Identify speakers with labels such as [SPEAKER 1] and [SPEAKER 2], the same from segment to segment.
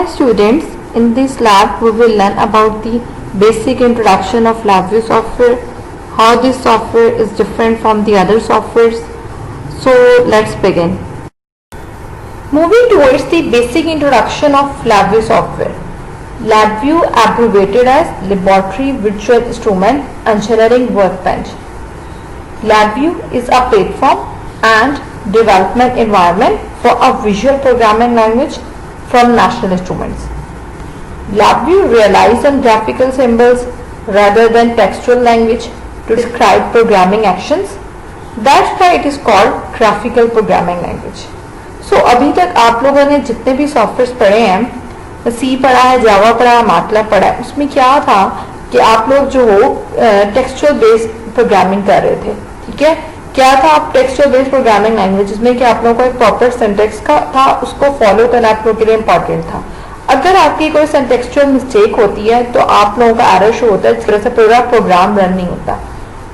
[SPEAKER 1] Hi students, in this lab we will learn about the basic introduction of LabVIEW software, how this software is different from the other softwares. So let's begin. Moving towards the basic introduction of LabVIEW software. LabVIEW, abbreviated as Laboratory Virtual Instrument Engineering Workbench. LabVIEW is a platform and development environment for a visual programming language from National Instruments. LabVIEW relies on graphical symbols rather than textual language to describe programming actions. That's why it is called graphical programming language. So अभी तक आप लोगों ने जितने भी software पढ़े हैं, सी पढ़ा है, जावा पढ़ा है, मैटलैब पढ़ा है, उसमें क्या था कि आप लोग जो हो टेक्सचुअल बेस्ड प्रोग्रामिंग कर रहे थे. ठीक है, क्या था आप टेक्सचुअल बेस्ड प्रोग्रामिंग लैंग्वेज, जिसमें कि आप लोगों को एक प्रॉपर सिंटेक्स का था, उसको फॉलो करना आप लोगों के लिए इंपॉर्टेंट था. अगर आपकी कोई सिंटेक्चुअल मिस्टेक होती है तो आप लोगों का एरर शो होता है, जिस तरह से पूरा प्रोग्राम रन नहीं होता.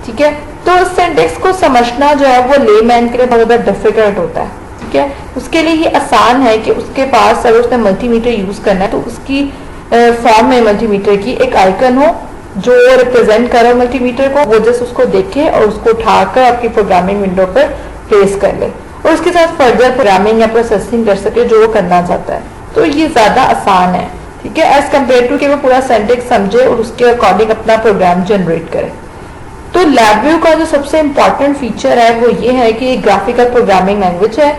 [SPEAKER 1] ठीक है, तो उस सिंटेक्स को समझना जो है वो लेमैन के लिए बहुत ज़्यादा डिफिकल्ट होता है. ठीक है, उसके लिए ये आसान है कि उसके पास अगर उसने मल्टीमीटर यूज करना है तो उसकी फॉर्म में मल्टीमीटर की एक आइकन हो जो रिप्रेजेंट करे मल्टीमीटर को, वो जस्ट उसको देखे और उसको उठाकर आपकी प्रोग्रामिंग विंडो पर प्लेस कर ले और उसके साथ फर्दर प्रोग्रामिंग या प्रोसेसिंग कर सके जो वो करना चाहता है. तो ये ज्यादा आसान है. ठीक है, एज कम्पेयर टू कि वो पूरा सेंटेक्स समझे और उसके अकॉर्डिंग अपना प्रोग्राम जनरेट करे. तो LabVIEW का जो सबसे इंपॉर्टेंट फीचर है वो ये है कि ग्राफिकल प्रोग्रामिंग लैंग्वेज है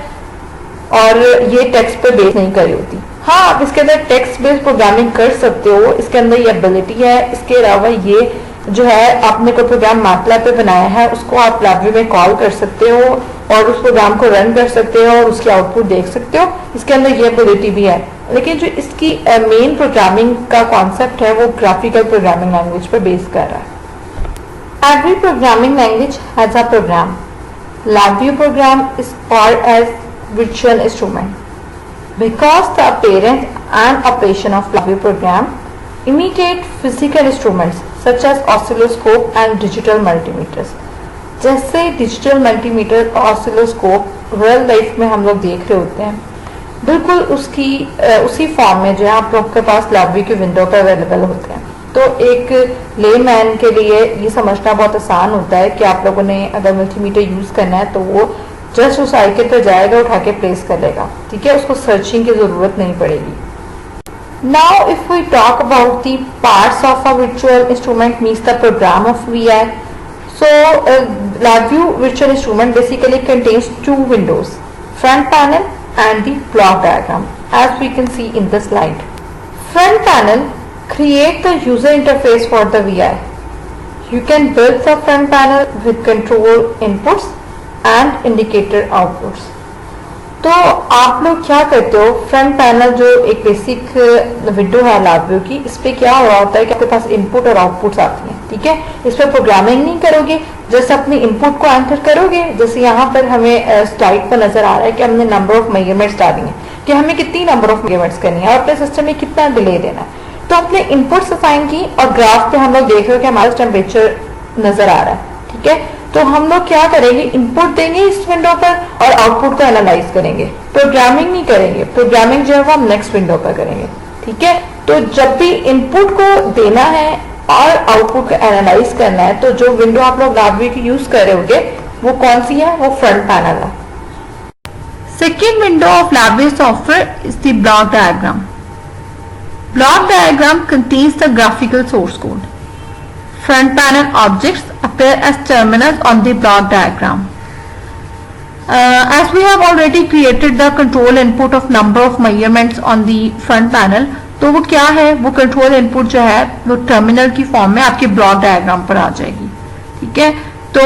[SPEAKER 1] और ये टेक्स्ट पे बेस नहीं करी होती. हाँ, आप इसके अंदर टेक्स्ट बेस्ड प्रोग्रामिंग कर सकते हो, इसके अंदर ये एबिलिटी है. इसके अलावा ये जो है आपने कोई प्रोग्राम मैटलैब पे बनाया है उसको आप LabVIEW में कॉल कर सकते हो और उस प्रोग्राम को रन कर सकते हो और उसकी आउटपुट देख सकते हो. इसके अंदर ये एबिलिटी भी है. लेकिन जो इसकी मेन प्रोग्रामिंग का कॉन्सेप्ट है वो ग्राफिकल प्रोग्रामिंग लैंग्वेज पर बेस कर रहा है. Every programming language has a program. LabVIEW program is called as virtual instrument because the appearance and operation of LabVIEW program imitate physical instruments such as oscilloscope and digital multimeters. जैसे digital multimeter और oscilloscope real life में हम लोग देख रहे होते हैं, बिल्कुल उसी फॉर्म में जो है आप लोग के पास LabVIEW की विंडो पर अवेलेबल होते हैं. तो एक लेमैन के लिए ये समझना बहुत आसान होता है कि आप लोगों ने अगर मल्टीमीटर यूज करना है तो वो जस्ट उस आइकन पर जाएगा, उठा के प्लेस कर लेगा. ठीक है, उसको सर्चिंग की जरूरत नहीं पड़ेगी. Now if we talk about the parts of a virtual instrument means the program of VI. So LabVIEW virtual instrument basically contains two windows, front panel and the block diagram, as we can see in the slide. Front panel create the user interface for the VI. You can build the front panel with control inputs and indicator outputs. तो आप लोग क्या करते हो, front panel जो एक basic window है LabVIEW की, इस पे क्या हो रहा होता है कि आपके पास इनपुट और आउटपुट्स आती हैं. ठीक है, इस पर प्रोग्रामिंग नहीं करोगे, जैसे अपने इनपुट को एंटर करोगे. जैसे यहाँ पर हमें स्लाइड पर नजर आ रहा है कि हमने नंबर ऑफ मेजरमेंट्स डाली हैं कि हमें कितनी नंबर ऑफ मेजरमेंट्स करनी है और अपने सिस्टम में कितना डिले देना है. तो अपने इनपुट्स असाइन की और ग्राफ पे हम लोग देख रहे हो कि हमारा टेम्परेचर नजर आ रहा है. ठीक है, तो हम लोग क्या करेंगे, इनपुट देंगे इस विंडो पर और आउटपुट को एनालाइज करेंगे. प्रोग्रामिंग नहीं करेंगे, प्रोग्रामिंग जो है वो हम नेक्स्ट विंडो पर करेंगे. ठीक है, तो जब भी इनपुट को देना है और आउटपुट को एनालाइज करना है तो जो विंडो आप लोग LabVIEW की यूज कर रहे होगे वो कौन सी है, वो फ्रंट पैनल है. Second window of LabVIEW software is the block diagram. Block diagram contains the graphical source code. Front panel objects appear as terminals on the block diagram. As we have already created the control input of number of measurements on the front panel, तो वो क्या है, वो control input जो है वो terminal की form में आपके ब्लॉक डायग्राम पर आ जाएगी. ठीक है, तो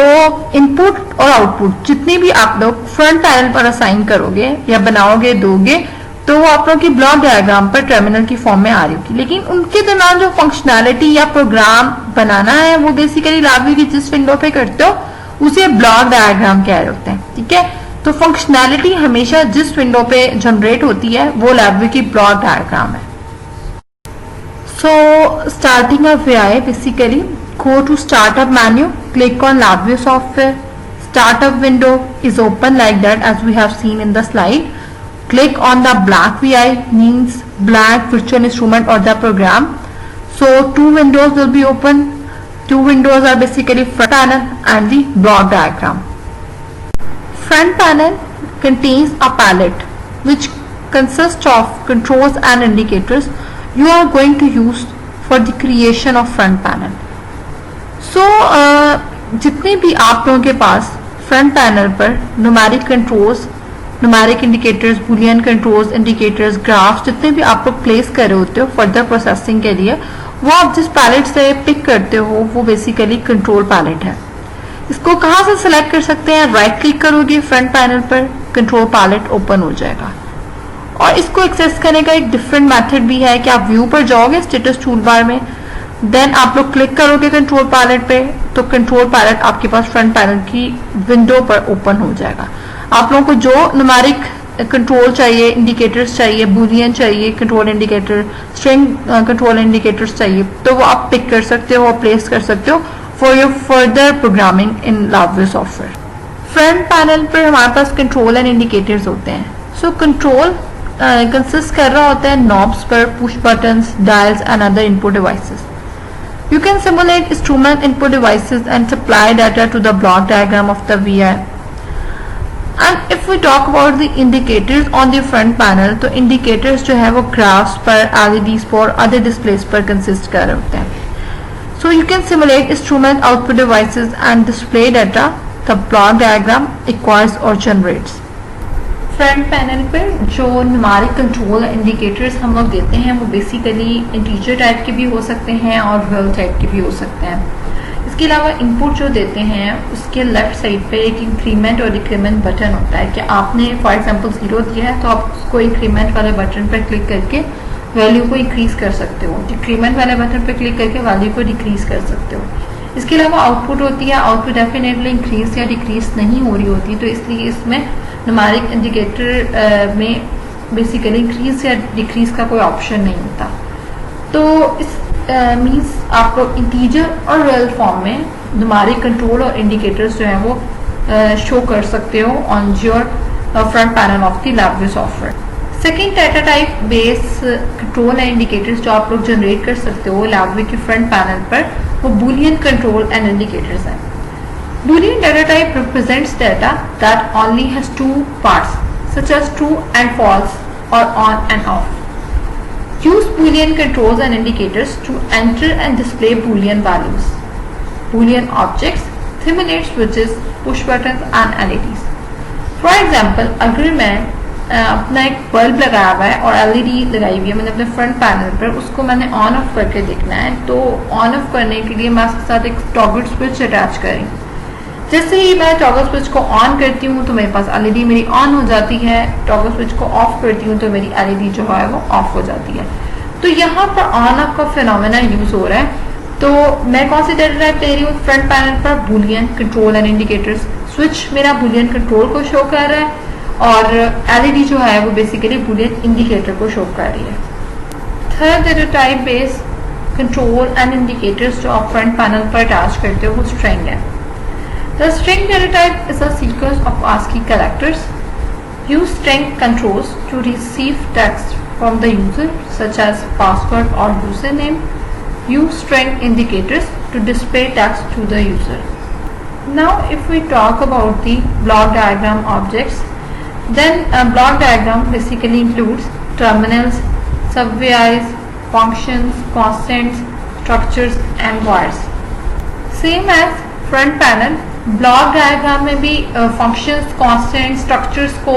[SPEAKER 1] इनपुट और आउटपुट जितनी भी आप लोग फ्रंट पैनल पर असाइन करोगे या बनाओगे दोगे तो वो आप लोग की ब्लॉक डायग्राम पर टर्मिनल की फॉर्म में आ रही होगी. लेकिन उनके दौरान जो फंक्शनैलिटी या प्रोग्राम बनाना है वो बेसिकली LabVIEW की जिस विंडो पे करते हो उसे ब्लॉक डायग्राम कह रहे होते हैं. ठीक है, तो फंक्शनैलिटी हमेशा जिस विंडो पे जनरेट होती है वो LabVIEW की ब्लॉक डायग्राम है. So starting a VI, basically go to startup menu, click on LabVIEW software. Startup window is open like that as we have seen in the slide. Click on the black VI means blank virtual instrument or the program. So two windows will be open. Two windows are basically front panel and the block diagram. Front panel contains a palette which consists of controls and indicators you are going to use for the creation of front panel. So जितने भी आप लोगों के पास front panel पर numeric controls, numeric indicators, Boolean controls, indicators, graphs जितने भी आप लोग प्लेस कर रहे होते हो फर्दर प्रोसेसिंग के लिए, वो आप जिस पैलेट से पिक करते हो वो बेसिकली कंट्रोल पैलेट है. इसको कहाँ से सिलेक्ट कर सकते हैं? राइट क्लिक करोगे फ्रंट पैनल पर, कंट्रोल पैलेट ओपन हो जाएगा. और इसको एक्सेस करने का एक डिफरेंट मेथड भी है कि आप व्यू पर जाओगे स्टेटस टूल बार में, देन आप लोग क्लिक करोगे कंट्रोल पैलेट पे, तो कंट्रोल पैलेट आपके पास फ्रंट पैनल की विंडो पर ओपन हो जाएगा. आप लोगों को जो न्यूमेरिक कंट्रोल चाहिए, इंडिकेटर्स चाहिए, बुलियन चाहिए, control indicator, string control indicators चाहिए, तो वो आप पिक कर सकते हो और प्लेस कर सकते हो for your further programming in LabVIEW software. Front panel पर हमारे पास कंट्रोल एंड इंडिकेटर्स होते हैं. सो कंट्रोल कंसिस्ट कर रहा होता है नॉब्स पर, push buttons, dials and other input devices. You can simulate instrument input devices and supply data to the block diagram of the VI. And if we talk about the indicators on the front panel, तो indicators जो है वो graphs पर, LEDs पर, other displays पर consist कर होते हैं. So you can simulate instrument output devices and display data the block diagram acquires or generates. Front panel पर जो न्यूमेरिक कंट्रोल इंडिकेटर्स हम लोग देते हैं वो बेसिकली इंटीजर टाइप के भी हो सकते हैं और रियल टाइप के भी हो सकते हैं. इसके अलावा इनपुट जो देते हैं उसके लेफ्ट साइड पे एक इंक्रीमेंट और डिक्रीमेंट बटन होता है कि आपने फॉर एग्जांपल 0 दिया है तो आप उसको इंक्रीमेंट वाले बटन पर क्लिक करके वैल्यू को इंक्रीज कर सकते हो, डिक्रीमेंट वाले बटन पर क्लिक करके वैल्यू को डिक्रीज कर सकते हो. इसके अलावा आउटपुट होती है, आउटपुट डेफिनेटली इंक्रीज या डिक्रीज नहीं हो रही होती, तो इसलिए इसमें न्यूमेरिक इंडिकेटर में बेसिकली इंक्रीज या डिक्रीज का कोई ऑप्शन नहीं होता. तो इस मीन्स आप लोग इंटीजर और रियल फॉर्म में न्यूमेरिक कंट्रोल और इंडिकेटर्स जो हैं वो शो कर सकते हो on your front panel of the LabVIEW software. Second data type base control and indicators जो आप लोग जनरेट कर सकते हो LabVIEW के फ्रंट पैनल पर, वो बुलियन कंट्रोल एंड इंडिकेटर्स हैं. Boolean data type represents data that only has two parts, such as true and false or on and off. Use Boolean controls and indicators to enter and display Boolean values. Boolean objects, simulate switches, push buttons and LEDs. For example, अगर मैं अपना एक bulb लगाया हुआ है और LED लगाई हुई है मैंने अपने फ्रंट पैनल पर, उसको मैंने ऑन ऑफ करके देखना है, तो ऑन ऑफ करने के लिए मैं उसके साथ एक टॉगल स्विच अटैच करें. जैसे ही मैं टॉगल स्विच को ऑन करती हूँ तो मेरे पास LED मेरी ऑन हो जाती है, टॉगल स्विच को ऑफ करती हूँ तो मेरी LED जो है वो ऑफ हो जाती है. तो यहाँ पर ऑन ऑफ का फिनोमेना यूज हो रहा है. तो मैं कौन सी डाटा टाइप ले रही हूँ फ्रंट पैनल पर? Boolean control and indicators. Switch मेरा बुलियन कंट्रोल को शो कर रहा है और LED जो है वो बेसिकली बुलियन इंडिकेटर को शो कर रही है. Third data type base control and indicators जो आप फ्रंट पैनल पर अटैच करते हो वो स्ट्रिंग है. The string data type is a sequence of ASCII characters. Use string controls to receive text from the user such as password or username. Use string indicators to display text to the user. Now if we talk about the block diagram objects, then a block diagram basically includes terminals, sub-VIs, functions, constants, structures and wires. Same as front panel, block diagram में भी functions, constant, structures को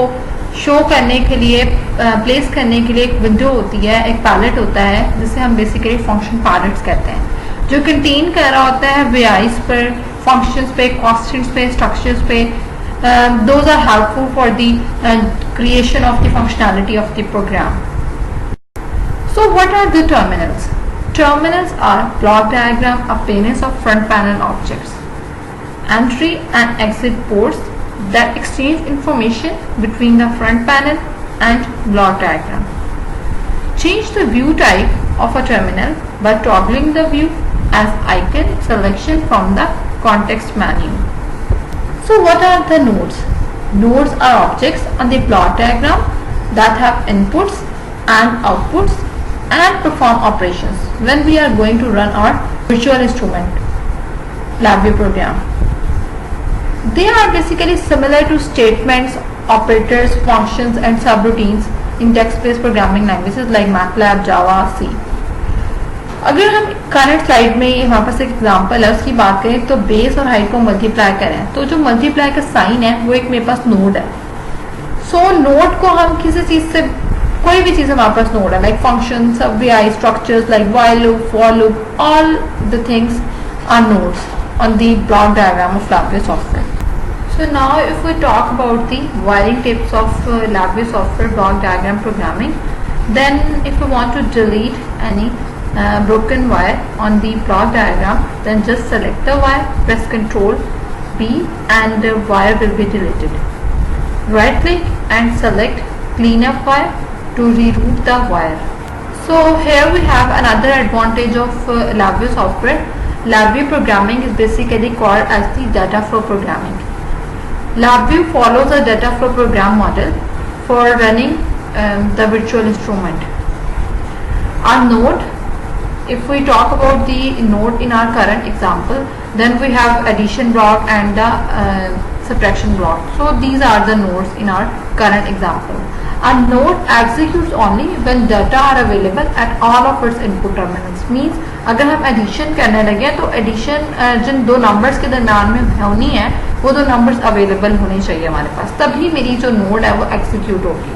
[SPEAKER 1] show करने के लिए, place करने के लिए एक विंडो होती है, एक पैलेट होता है जिसे हम बेसिकली फंक्शन पैलेट्स कहते हैं, जो कंटेन कर रहा होता है VIs पर, फंक्शंस पे, कॉन्स्टेंट्स पे, स्ट्रक्चर्स पे. Those are helpful for the creation of the functionality of the program. So what are the terminals? Terminals are block diagram appearance of front panel objects. Entry and exit ports that exchange information between the front panel and block diagram. Change the view type of a terminal by toggling the view as icon selection from the context menu. So what are the nodes? Nodes are objects on the block diagram that have inputs and outputs and perform operations when we are going to run our virtual instrument LabVIEW program. They are basically similar to statements, operators, functions and subroutines in text-based programming languages like MATLAB, Java, C. अगर हम current slide में हमारे पास एक example है उसकी बात करें तो बेस और हाइट को मल्टीप्लाई करें तो जो मल्टीप्लाई का साइन है वो एक मेरे पास नोड है. सो नोड को हम किसी चीज से कोई भी चीज हमारे पास नोड है लाइक फंक्शन, सब structures like while loop, for loop, all the things are nodes on the block diagram of LabVIEW software. So now if we talk about the wiring tips of LabVIEW software block diagram programming, then if you want to delete any broken wire on the block diagram, then just select the wire, press Ctrl B and the wire will be deleted. Right click and select clean up wire to reroute the wire. So here we have another advantage of LabVIEW software. LabVIEW programming is basically called as the data flow programming. LabVIEW follows a data flow program model for running the virtual instrument. Our node, if we talk about the node in our current example, then we have addition block and the subtraction block. So these are the nodes in our current example. A node executes only when data are available at all of its input terminals. Means अगर हम addition करने लगे तो addition जिन दो numbers के दरम्यान में होनी है वो दो नंबर्स अवेलेबल होने चाहिए हमारे पास, तभी मेरी जो नोड है वो एग्जीक्यूट होगी.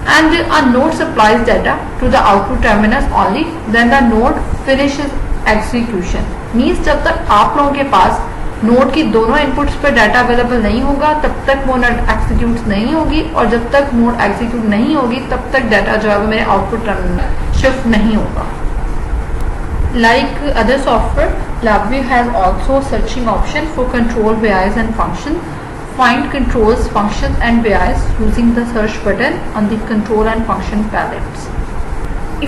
[SPEAKER 1] And a node supplies data to the output terminals only then the node finishes execution. Means जब तक आप लोगों के पास नोड की दोनों इनपुट्स पर डाटा अवेलेबल नहीं होगा तब तक वो नोड एग्जीक्यूट नहीं होगी, और जब तक नोड एग्जीक्यूट नहीं होगी तब तक डाटा जो है वो मेरे आउटपुट टर्मिनल शिफ्ट नहीं होगा. Like other software, LabVIEW has also searching option for control VIs and function. Find controls, functions and VIs using the search button on the control and function palettes.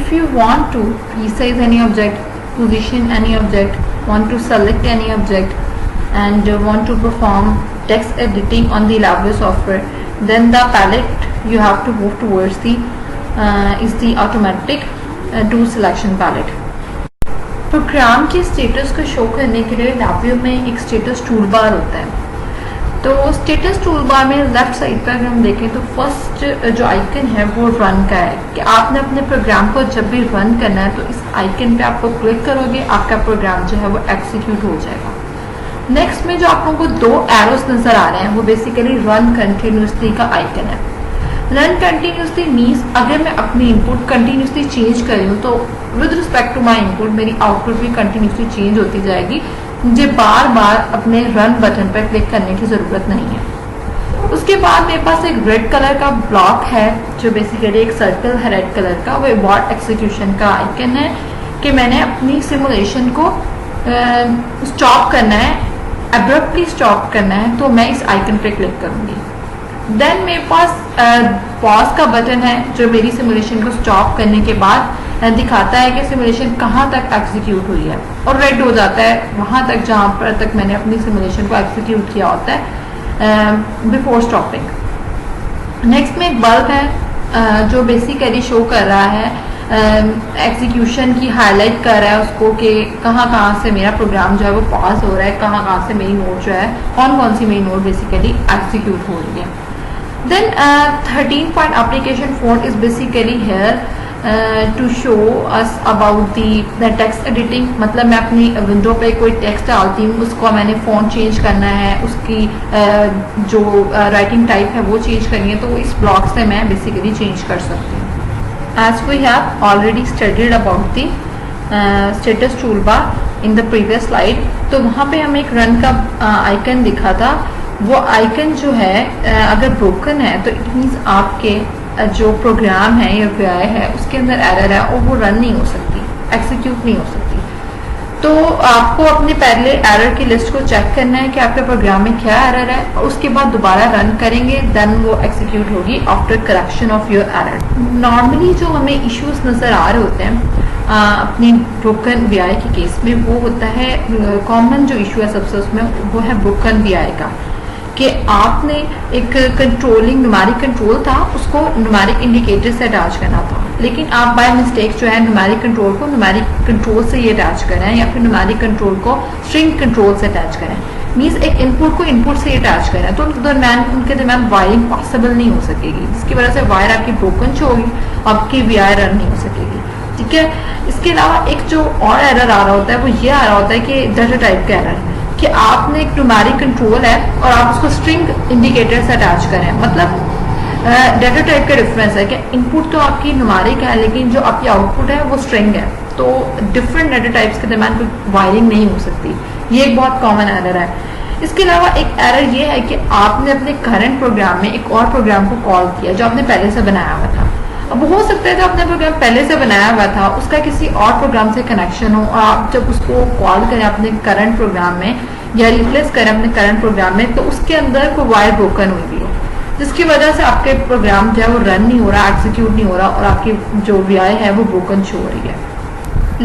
[SPEAKER 1] If you want to resize any object, position any object, want to select any object and want to perform text editing on the LabVIEW software, then the palette you have to move towards the is the automatic tool selection palette. Program के status को show करने के लिए LabVIEW में एक status tool bar होता है. तो स्टेटस टूल बार में लेफ्ट साइड पर अगर हम देखें तो फर्स्ट जो आइकन है वो रन का है कि आपने अपने प्रोग्राम को जब भी रन करना है तो इस आइकन पे आपको क्लिक करोगे आपका प्रोग्राम जो है वो एग्जीक्यूट हो जाएगा. नेक्स्ट में जो आप लोगों को दो एरोस नजर आ रहे हैं वो बेसिकली रन कंटिन्यूसली का आइकन है. रन कंटिन्यूसली मीन्स अगर मैं अपनी इनपुट कंटिन्यूसली चेंज कर रही हूँ तो with respect to my input मेरी आउटपुट भी कंटिन्यूसली चेंज होती जाएगी. मुझे बार बार अपने रन बटन पर क्लिक करने की ज़रूरत नहीं है. उसके बाद मेरे पास एक रेड कलर का ब्लॉक है जो बेसिकली एक सर्कल है रेड कलर का, वो अबॉर्ट एक्सिक्यूशन का आइकन है कि मैंने अपनी सिमुलेशन को स्टॉप करना है, अब्रप्टली स्टॉप करना है, तो मैं इस आइकन पे क्लिक करूंगी. देन मेरे पास पॉज का बटन है जो मेरी सिमुलेशन को स्टॉप करने के बाद दिखाता है कि सिमुलेशन कहाँ तक एग्जीक्यूट हुई है, और रेड हो जाता है वहाँ तक जहाँ पर तक मैंने अपनी सिमुलेशन को एग्जीक्यूट किया होता है बिफोर स्टॉपिंग. नेक्स्ट में एक बल्ब है जो बेसिकली शो कर रहा है एग्जीक्यूशन की हाईलाइट कर रहा है उसको कि कहाँ कहाँ से मेरा प्रोग्राम जो है वो पॉज हो रहा है, कहाँ कहाँ से मेरी नोट जो है कौन कौन सी मेरी नोट बेसिकली एग्जीक्यूट हो रही है. Then 13 point application font is basically here to show us about the text editing. मतलब मैं अपनी विंडो पे कोई टेक्स्ट डालती हूँ उसको मैंने फॉन्ट चेंज करना है, उसकी जो राइटिंग टाइप है वो चेंज करनी है तो इस ब्लॉक से मैं बेसिकली चेंज कर सकती हूँ. As we have already studied about the status toolbar in the previous slide, तो वहाँ पे हमें एक रन का आइकन दिखा था. वो आइकन जो है अगर ब्रोकन है तो इट मीन्स आपके जो प्रोग्राम है या वीआई है उसके अंदर एरर है और वो रन नहीं हो सकती, एग्जीक्यूट नहीं हो सकती. तो आपको अपने पहले एरर की लिस्ट को चेक करना है कि आपके प्रोग्राम में क्या एरर है, और उसके बाद दोबारा रन करेंगे देन वो एग्जीक्यूट होगी after correction of your error. Normally जो हमें इश्यूज नज़र आ रहे होते हैं अपनी ब्रोकन वीआई के केस में वो होता है कॉमन जो इशू है सबसे उसमें वो है ब्रोकन वीआई का
[SPEAKER 2] कि आपने एक कंट्रोलिंग न्यूमेरिक कंट्रोल था, उसको न्यूमेरिक इंडिकेटर से अटैच करना था, लेकिन आप बाय मिस्टेक जो है न्यूमेरिक कंट्रोल को न्यूमेरिक कंट्रोल से ये अटैच करें या फिर न्यूमेरिक कंट्रोल को स्ट्रिंग कंट्रोल से अटैच करें। मीन्स एक इनपुट को इनपुट से अटैच करें तो उनके दरम्यान वायरिंग पॉसिबल नहीं हो सकेगी, जिसकी वजह से वायर आपकी ब्रोकन शो होगी, आपकी वीआई रन नहीं हो सकेगी। ठीक है, इसके अलावा एक जो और एरर आ रहा होता है वो ये आ रहा होता है कि डाटा टाइप का एरर, कि आपने एक न्यूमेरिक कंट्रोल है और आप उसको स्ट्रिंग इंडिकेटर से अटैच करें। मतलब डाटा टाइप का डिफरेंस है कि इनपुट तो आपकी न्यूमेरिक है लेकिन जो आपकी आउटपुट है वो स्ट्रिंग है, तो डिफरेंट डाटा टाइप्स के दरम्यान कोई वायरिंग नहीं हो सकती। ये एक बहुत कॉमन एरर है। इसके अलावा एक एरर ये है कि आपने अपने करंट प्रोग्राम में एक और प्रोग्राम को कॉल किया जो आपने पहले से बनाया हुआ था। अब हो सकता है जो आपने प्रोग्राम पहले से बनाया हुआ था उसका किसी और प्रोग्राम से कनेक्शन हो, और आप जब उसको कॉल करें अपने करंट प्रोग्राम में या रिप्लेस करें अपने करंट प्रोग्राम में, तो उसके अंदर कोई वायर ब्रोकन हुई भी हो, जिसकी वजह से आपके प्रोग्राम जो है वो रन नहीं हो रहा, एग्जीक्यूट नहीं हो रहा और आपकी जो वीआई है वो ब्रोकन शो हो रही है।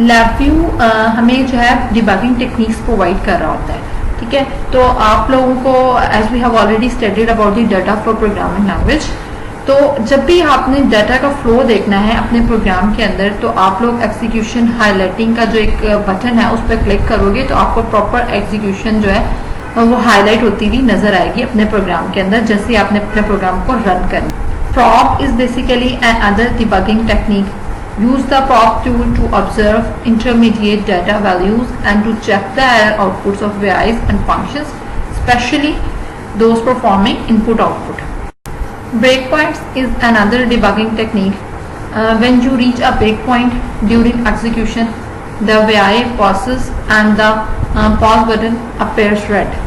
[SPEAKER 2] LabVIEW हमें जो है डिबगिंग टेक्निक्स प्रोवाइड कर रहा होता है। ठीक है, तो आप लोगों को as we have already studied about the data flow programming language, तो जब भी आपने डाटा का फ्लो देखना है अपने प्रोग्राम के अंदर, तो आप लोग एग्जीक्यूशन हाईलाइटिंग का जो एक बटन है उस पर क्लिक करोगे तो आपको प्रॉपर एग्जीक्यूशन जो है वो हाईलाइट होती हुई नजर आएगी अपने प्रोग्राम के अंदर, जैसे आपने अपने प्रोग्राम को रन करना। Prop is basically an other debugging technique. Use the prop tool to observe intermediate data values and to check the error outputs of VIs and functions, especially those performing input-output. Breakpoints is another debugging technique. When you reach a breakpoint during execution, the VI pauses and the pause button appears red.